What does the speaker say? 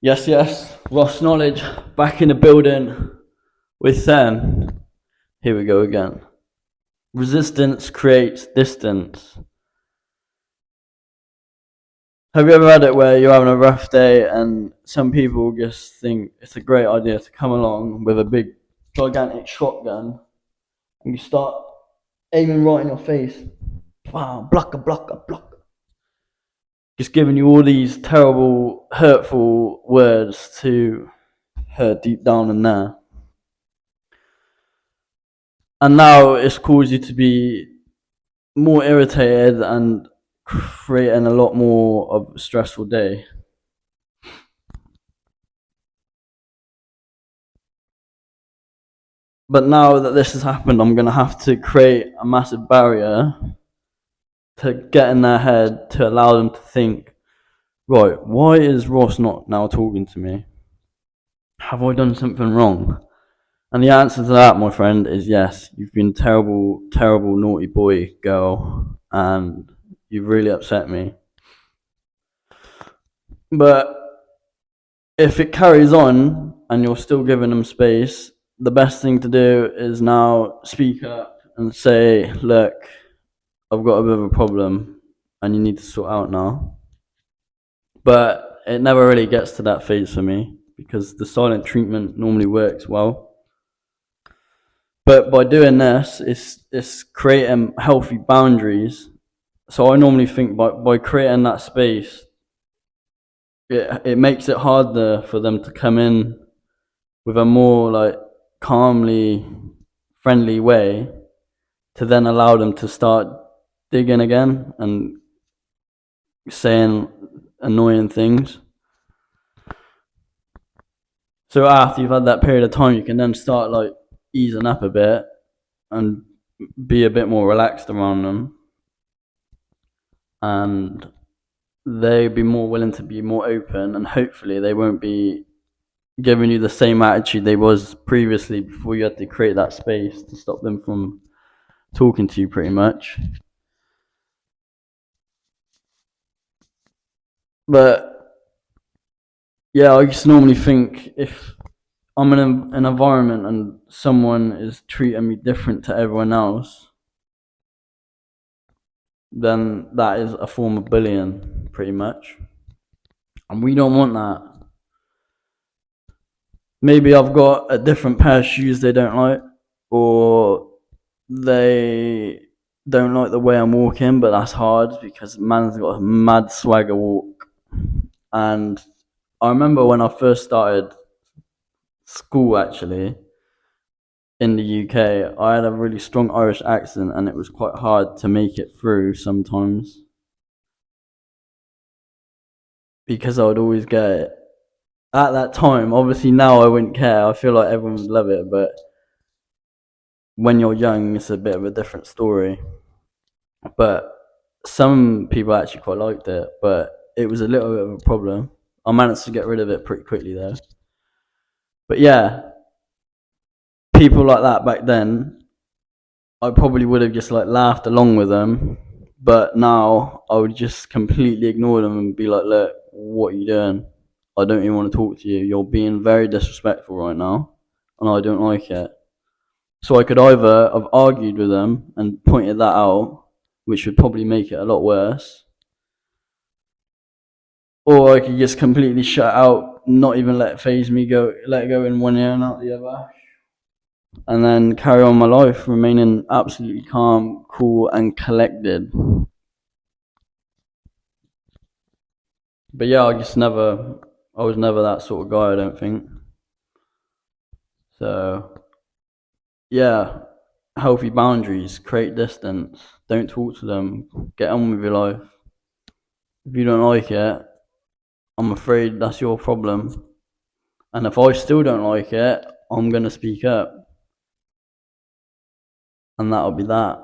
Yes, yes. Ross Knowledge back in the building with Sam. Here we go again. Resistance creates distance. Have you ever had it where you're having a rough day and some people just think it's a great idea to come along with a big, gigantic shotgun and you start aiming right in your face? Wow, blocker, blocker, blocker. Just giving you all these terrible, hurtful words to hurt deep down in there. And now it's caused you to be more irritated and creating a lot more of a stressful day. But now that this has happened, I'm going to have to create a massive barrier to get in their head to allow them to think, right, why is Ross not now talking to me? Have I done something wrong? And the answer to that, my friend, is yes. You've been a terrible, terrible, naughty boy, girl, and you've really upset me. But if it carries on and you're still giving them space, the best thing to do is now speak up and say, look, I've got a bit of a problem and you need to sort out now. But it never really gets to that phase for me because the silent treatment normally works well. But by doing this, it's creating healthy boundaries. So I normally think by creating that space, it makes it harder for them to come in with a more like calmly friendly way to then allow them to start digging again and saying annoying things. So after you've had that period of time, you can then start like easing up a bit and be a bit more relaxed around them, and they'll be more willing to be more open, and hopefully they won't be giving you the same attitude they was previously before you had to create that space to stop them from talking to you pretty much. But yeah, I just normally think if I'm in an environment and someone is treating me different to everyone else, then that is a form of bullying, pretty much. And we don't want that. Maybe I've got a different pair of shoes they don't like, or they don't like the way I'm walking, but that's hard because man's got a mad swagger walk. And I remember when I first started school, actually, in the UK, I had a really strong Irish accent, and it was quite hard to make it through sometimes because I would always get it. At that time, obviously now I wouldn't care. I feel like everyone would love it, but when you're young, it's a bit of a different story. But some people actually quite liked it, but it was a little bit of a problem. I managed to get rid of it pretty quickly though. But yeah, people like that back then, I probably would have just like laughed along with them. But now I would just completely ignore them and be like, look, what are you doing? I don't even want to talk to you. You're being very disrespectful right now, and I don't like it. So I could either have argued with them and pointed that out, which would probably make it a lot worse, or I could just completely shut out, not even let it phase me, let it go in one ear and out the other, and then carry on my life, remaining absolutely calm, cool, and collected. But yeah, I was never that sort of guy, I don't think. So yeah, healthy boundaries, create distance, don't talk to them, get on with your life. If you don't like it, I'm afraid that's your problem. And if I still don't like it, I'm going to speak up. And that'll be that.